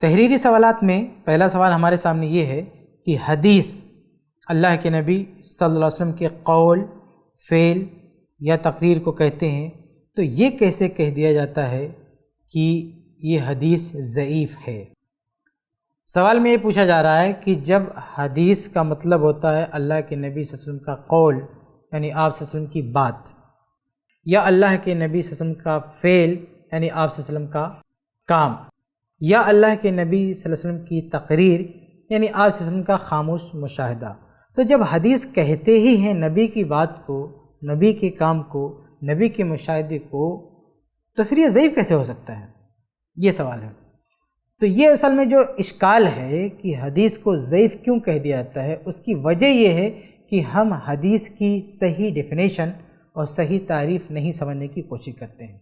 تحریری سوالات میں پہلا سوال ہمارے سامنے یہ ہے کہ حدیث اللہ کے نبی صلی اللہ علیہ وسلم کے قول، فعل یا تقریر کو کہتے ہیں، تو یہ کیسے کہہ دیا جاتا ہے کہ یہ حدیث ضعیف ہے؟ سوال میں یہ پوچھا جا رہا ہے کہ جب حدیث کا مطلب ہوتا ہے اللہ کے نبی صلی اللہ علیہ وسلم کا قول، یعنی آپ صلی اللہ علیہ وسلم کی بات، یا اللہ کے نبی صلی اللہ علیہ وسلم کا فعل، یعنی آپ صلی اللہ علیہ وسلم کا کام، یا اللہ کے نبی صلی اللہ علیہ وسلم کی تقریر، یعنی آپ صلی اللہ علیہ وسلم کا خاموش مشاہدہ، تو جب حدیث کہتے ہی ہیں نبی کی بات کو، نبی کے کام کو، نبی کے مشاہدے کو، تو پھر یہ ضعیف کیسے ہو سکتا ہے؟ یہ سوال ہے۔ تو یہ اصل میں جو اشکال ہے کہ حدیث کو ضعیف کیوں کہہ دیا جاتا ہے، اس کی وجہ یہ ہے کہ ہم حدیث کی صحیح ڈیفینیشن اور صحیح تعریف نہیں سمجھنے کی کوشش کرتے ہیں۔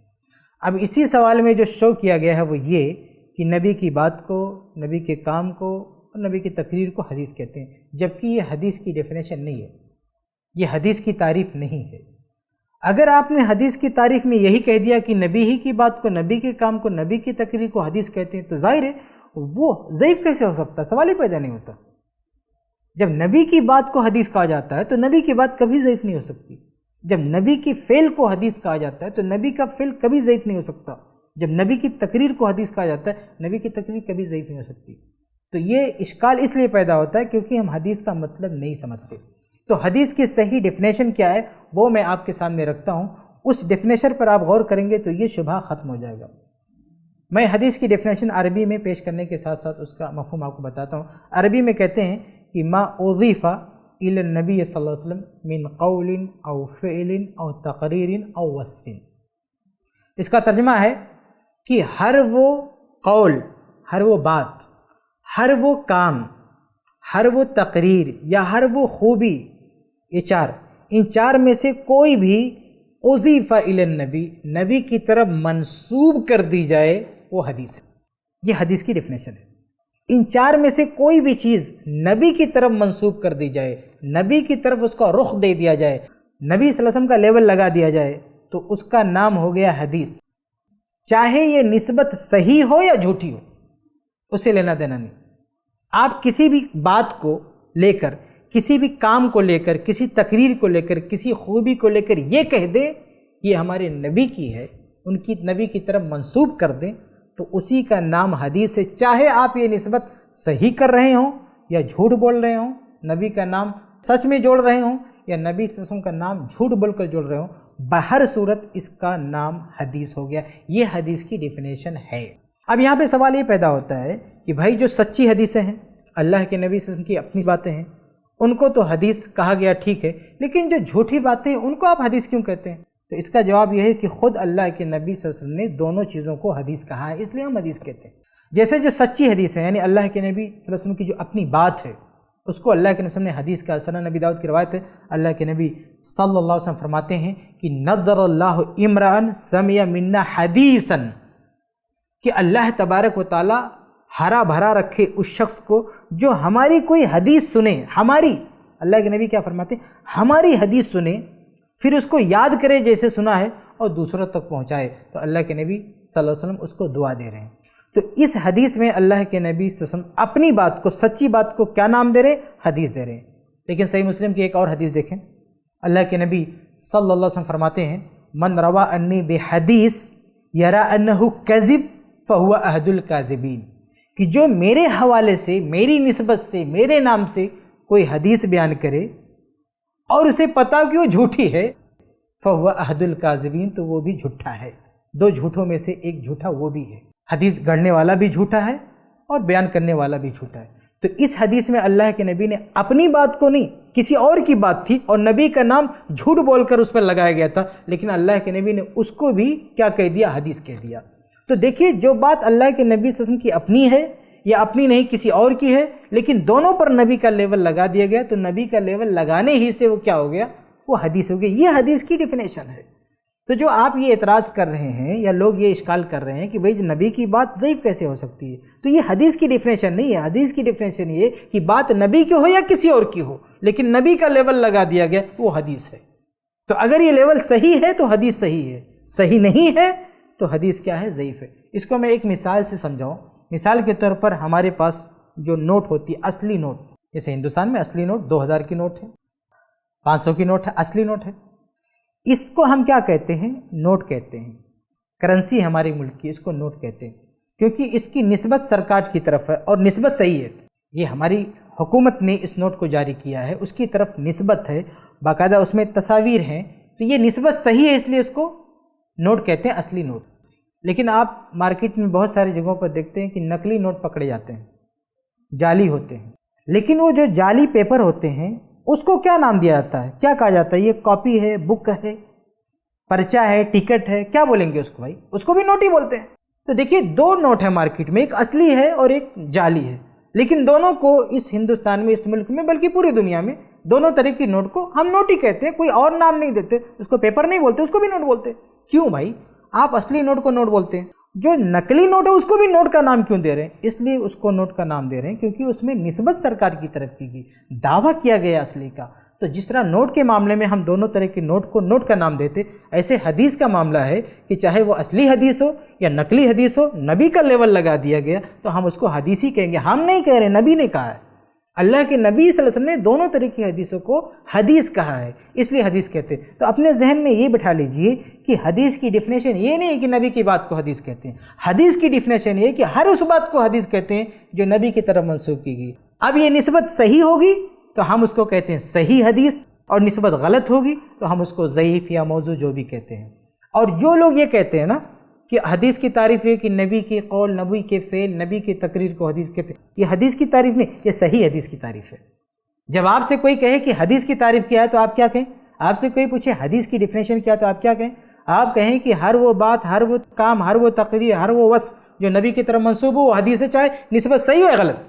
اب اسی سوال میں جو شو کیا گیا ہے وہ یہ کہ نبی کی بات کو، نبی کے کام کو اور نبی کی تقریر کو حدیث کہتے ہیں، جبکہ یہ حدیث کی ڈیفینیشن نہیں ہے، یہ حدیث کی تعریف نہیں ہے۔ اگر آپ نے حدیث کی تعریف میں یہی کہہ دیا کہ نبی ہی کی بات کو، نبی کے کام کو، نبی کی تقریر کو حدیث کہتے ہیں، تو ظاہر ہے وہ ضعیف کیسے ہو سکتا ہے؟ سوال ہی پیدا نہیں ہوتا۔ جب نبی کی بات کو حدیث کہا جاتا ہے تو نبی کی بات کبھی ضعیف نہیں ہو سکتی۔ جب نبی کی فعل کو حدیث کہا جاتا ہے تو نبی کا فعل کبھی ضعیف نہیں ہو سکتا۔ جب نبی کی تقریر کو حدیث کہا جاتا ہے، نبی کی تقریر کبھی ضعیف نہیں ہو سکتی۔ تو یہ اشکال اس لیے پیدا ہوتا ہے کیونکہ ہم حدیث کا مطلب نہیں سمجھتے۔ تو حدیث کی صحیح ڈیفینیشن کیا ہے وہ میں آپ کے سامنے رکھتا ہوں، اس ڈیفینیشن پر آپ غور کریں گے تو یہ شبہ ختم ہو جائے گا۔ میں حدیث کی ڈیفینیشن عربی میں پیش کرنے کے ساتھ ساتھ اس کا مفہوم آپ کو بتاتا ہوں۔ عربی میں کہتے ہیں کہ ما اضیف الی النبی صلی اللہ علیہ وسلم من قول او فعل او تقریر او وصف۔ اس کا ترجمہ ہے کہ ہر وہ قول، ہر وہ بات، ہر وہ کام، ہر وہ تقریر یا ہر وہ خوبی، ان چار میں سے کوئی بھی اضیف الی النبی، نبی کی طرف منسوب کر دی جائے وہ حدیث ہے۔ یہ حدیث کی ڈیفینیشن ہے۔ ان چار میں سے کوئی بھی چیز نبی کی طرف منسوب کر دی جائے، نبی کی طرف اس کا رخ دے دیا جائے، نبی صلی اللہ علیہ وسلم کا لیول لگا دیا جائے، تو اس کا نام ہو گیا حدیث، چاہے یہ نسبت صحیح ہو یا جھوٹی ہو، اسے لینا دینا نہیں۔ آپ کسی بھی بات کو لے کر، کسی بھی کام کو لے کر، کسی تقریر کو لے کر، کسی خوبی کو لے کر یہ کہہ دیں یہ ہمارے نبی کی ہے، ان کی نبی کی طرف منسوب کر دیں، تو اسی کا نام حدیث ہے، چاہے آپ یہ نسبت صحیح کر رہے ہوں یا جھوٹ بول رہے ہوں، نبی کا نام سچ میں جوڑ رہے ہوں یا نبی صلی اللہ علیہ وسلم کا نام جھوٹ بول کر جوڑ رہے ہوں، بہر صورت اس کا نام حدیث ہو گیا۔ یہ حدیث کی ڈیفینیشن ہے۔ اب یہاں پہ سوال یہ پیدا ہوتا ہے کہ بھائی جو سچی حدیثیں ہیں، اللہ کے نبی صلی اللہ علیہ وسلم کی اپنی باتیں ہیں، ان کو تو حدیث کہا گیا، ٹھیک ہے، لیکن جو جھوٹی باتیں ہیں ان کو آپ حدیث کیوں کہتے ہیں؟ تو اس کا جواب یہ ہے کہ خود اللہ کے نبی صلی اللہ علیہ وسلم نے دونوں چیزوں کو حدیث کہا ہے، اس لیے ہم حدیث کہتے ہیں۔ جیسے جو سچی حدیث ہے، یعنی اللہ کے نبی صلی اللہ علیہ وسلم کی جو اپنی بات ہے، اس کو اللہ کے نبی صلی اللہ علیہ وسلم نے حدیث کہا۔ سنن نبی داؤد کی روایت ہے، اللہ کے نبی صلی اللہ علیہ وسلم فرماتے ہیں کہ نظر اللہ امرأ سمع منا حدیثا، کہ اللہ تبارک و تعالی ہرا بھرا رکھے اس شخص کو جو ہماری کوئی حدیث سنے، ہماری، اللہ کے نبی کیا فرماتے ہیں، ہماری حدیث سنے، پھر اس کو یاد کرے جیسے سنا ہے اور دوسروں تک پہنچائے۔ تو اللہ کے نبی صلی اللہ علیہ وسلم اس کو دعا دے رہے ہیں۔ تو اس حدیث میں اللہ کے نبی صلی اللہ علیہ وسلم اپنی بات کو، سچی بات کو کیا نام دے رہے ہیں؟ حدیث دے رہے ہیں۔ لیکن صحیح مسلم کی ایک اور حدیث دیکھیں، اللہ کے نبی صلی اللہ علیہ وسلم فرماتے ہیں من روا انی بحدیث یرا انہ کذب فہو احد الکاذبین، کہ جو میرے حوالے سے، میری نسبت سے، میرے نام سے کوئی حدیث بیان کرے اور اسے پتا کہ وہ جھوٹی ہے، فہو احد الکاذبین، تو وہ بھی جھوٹا ہے۔ دو جھوٹوں میں سے ایک جھوٹا وہ بھی ہے۔ حدیث گڑھنے والا بھی جھوٹا ہے اور بیان کرنے والا بھی جھوٹا ہے۔ تو اس حدیث میں اللہ کے نبی نے اپنی بات کو نہیں، کسی اور کی بات تھی اور نبی کا نام جھوٹ بول کر اس پر لگایا گیا تھا، لیکن اللہ کے نبی نے اس کو بھی کیا کہہ دیا؟ حدیث کہہ دیا۔ تو دیکھیے، جو بات اللہ کے نبی صلی اللہ علیہ وسلم کی اپنی ہے یا اپنی نہیں کسی اور کی ہے، لیکن دونوں پر نبی کا لیول لگا دیا گیا، تو نبی کا لیول لگانے ہی سے وہ کیا ہو گیا؟ وہ حدیث ہو گئی۔ یہ حدیث کی ڈیفینیشن ہے۔ تو جو آپ یہ اعتراض کر رہے ہیں یا لوگ یہ اشکال کر رہے ہیں کہ بھئی نبی کی بات ضعیف کیسے ہو سکتی ہے، تو یہ حدیث کی ڈیفینیشن نہیں ہے۔ حدیث کی ڈیفینیشن یہ کہ بات نبی کی ہو یا کسی اور کی ہو، لیکن نبی کا لیول لگا دیا گیا، وہ حدیث ہے۔ تو اگر یہ لیول صحیح ہے تو حدیث صحیح ہے، صحیح نہیں ہے تو حدیث کیا ہے؟ ضعیف ہے۔ اس کو میں ایک مثال سے سمجھاؤں مثال کے طور پر ہمارے پاس جو نوٹ ہوتی ہے اصلی نوٹ، جیسے ہندوستان میں اصلی نوٹ 2000 کی نوٹ ہے، 500 کی نوٹ ہے، اصلی نوٹ ہے، اس کو ہم کیا کہتے ہیں؟ نوٹ کہتے ہیں۔ کرنسی ہمارے ملک کی، اس کو نوٹ کہتے ہیں، کیونکہ اس کی نسبت سرکار کی طرف ہے اور نسبت صحیح ہے۔ یہ ہماری حکومت نے اس نوٹ کو جاری کیا ہے، اس کی طرف نسبت ہے، باقاعدہ اس میں تصاویر ہیں، تو یہ نسبت صحیح ہے، اس لیے اس کو نوٹ کہتے ہیں، اصلی نوٹ۔ لیکن آپ مارکیٹ میں بہت ساری جگہوں پر دیکھتے ہیں کہ نقلی نوٹ پکڑے جاتے ہیں، جعلی ہوتے ہیں، لیکن وہ جو جعلی پیپر ہوتے ہیں اس کو کیا نام دیا جاتا ہے؟ کیا کہا جاتا ہے؟ یہ کاپی ہے، بک ہے، پرچہ ہے، ٹکٹ ہے، کیا بولیں گے اس کو بھائی؟ اس کو بھی نوٹ ہی بولتے ہیں۔ تو دیکھیے دو نوٹ ہے مارکیٹ میں، ایک اصلی ہے اور ایک جعلی ہے، لیکن دونوں کو اس ہندوستان میں، اس ملک میں، بلکہ پوری دنیا میں دونوں طرح کی نوٹ کو ہم نوٹ ہی کہتے ہیں، کوئی اور نام نہیں دیتے، اس کو پیپر نہیں بولتے، اس کو بھی نوٹ بولتے ہیں۔ کیوں بھائی آپ اصلی نوٹ کو نوٹ بولتے ہیں، جو نقلی نوٹ ہے اس کو بھی نوٹ کا نام کیوں دے رہے ہیں؟ اس لیے اس کو نوٹ کا نام دے رہے ہیں کیونکہ اس میں نسبت سرکار کی طرف کی گئی، دعویٰ کیا گیا اصلی کا۔ تو جس طرح نوٹ کے معاملے میں ہم دونوں طرح کے نوٹ کو نوٹ کا نام دیتے، ایسے حدیث کا معاملہ ہے کہ چاہے وہ اصلی حدیث ہو یا نقلی حدیث ہو، نبی کا لیول لگا دیا گیا تو ہم اس کو حدیث ہی کہیں گے، ہم نہیں کہہ رہے، نبی نے کہا ہے۔ اللہ کے نبی صلی اللہ علیہ وسلم نے دونوں طرح کی حدیثوں کو حدیث کہا ہے، اس لیے حدیث کہتے ہیں۔ تو اپنے ذہن میں یہ بٹھا لیجئے کہ حدیث کی ڈیفینیشن یہ نہیں ہے کہ نبی کی بات کو حدیث کہتے ہیں، حدیث کی ڈیفینیشن یہ ہے کہ ہر اس بات کو حدیث کہتے ہیں جو نبی کی طرف منسوب کی گئی۔ اب یہ نسبت صحیح ہوگی تو ہم اس کو کہتے ہیں صحیح حدیث، اور نسبت غلط ہوگی تو ہم اس کو ضعیف یا موضوع جو بھی کہتے ہیں۔ اور جو لوگ یہ کہتے ہیں نا کہ حدیث کی تعریف ہے کہ نبی کے قول، نبی کے فعل، نبی کی تقریر کو حدیث کہتے ہیں، یہ حدیث کی تعریف نہیں، یہ صحیح حدیث کی تعریف ہے۔ جب آپ سے کوئی کہے کہ حدیث کی تعریف کیا ہے تو آپ کیا کہیں؟ آپ سے کوئی پوچھے حدیث کی ڈیفینیشن کیا تو آپ کیا کہیں؟ آپ کہیں کہ ہر وہ بات، ہر وہ کام، ہر وہ تقریر، ہر وہ وصف جو نبی کی طرف منسوب ہو وہ حدیث ہے، چاہے نسبت صحیح ہو یا غلط۔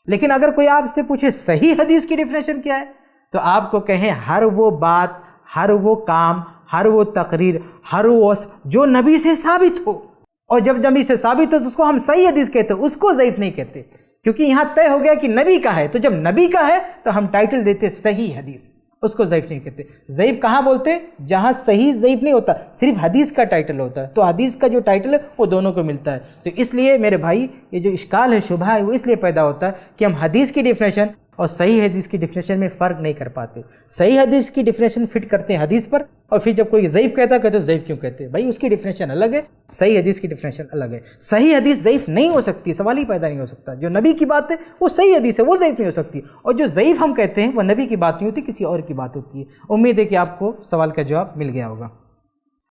لیکن اگر کوئی آپ سے پوچھے صحیح حدیث کی ڈیفینیشن کیا ہے تو آپ کو کہیں ہر وہ بات، ہر وہ کام، ہر وہ تقریر، ہر وہ وصف جو نبی سے ثابت ہو، اور جب نبی سے ثابت ہو تو اس کو ہم صحیح حدیث کہتے ہیں، اس کو ضعیف نہیں کہتے، کیونکہ یہاں طے ہو گیا کہ نبی کا ہے، تو جب نبی کا ہے تو ہم ٹائٹل دیتے صحیح حدیث، اس کو ضعیف نہیں کہتے۔ ضعیف کہاں بولتے؟ جہاں صحیح ضعیف نہیں ہوتا، صرف حدیث کا ٹائٹل ہوتا ہے، تو حدیث کا جو ٹائٹل ہے وہ دونوں کو ملتا ہے۔ تو اس لیے میرے بھائی یہ جو اشکال ہے، شبہ ہے، وہ اس لیے پیدا ہوتا ہے کہ ہم حدیث کی ڈیفینیشن اور صحیح حدیث کی ڈیفینیشن میں فرق نہیں کر پاتے۔ صحیح حدیث کی ڈیفینیشن فٹ کرتے ہیں حدیث پر، اور پھر جب کوئی ضعیف کہتا ہے کہتے ہیں ضعیف کیوں کہتے ہیں؟ بھائی اس کی ڈیفینیشن الگ ہے، صحیح حدیث کی ڈیفینیشن الگ ہے۔ صحیح حدیث ضعیف نہیں ہو سکتی، سوال ہی پیدا نہیں ہو سکتا۔ جو نبی کی بات ہے وہ صحیح حدیث ہے، وہ ضعیف نہیں ہو سکتی، اور جو ضعیف ہم کہتے ہیں وہ نبی کی بات نہیں ہوتی، کسی اور کی بات ہوتی ہے۔ امید ہے کہ آپ کو سوال کا جواب مل گیا ہوگا۔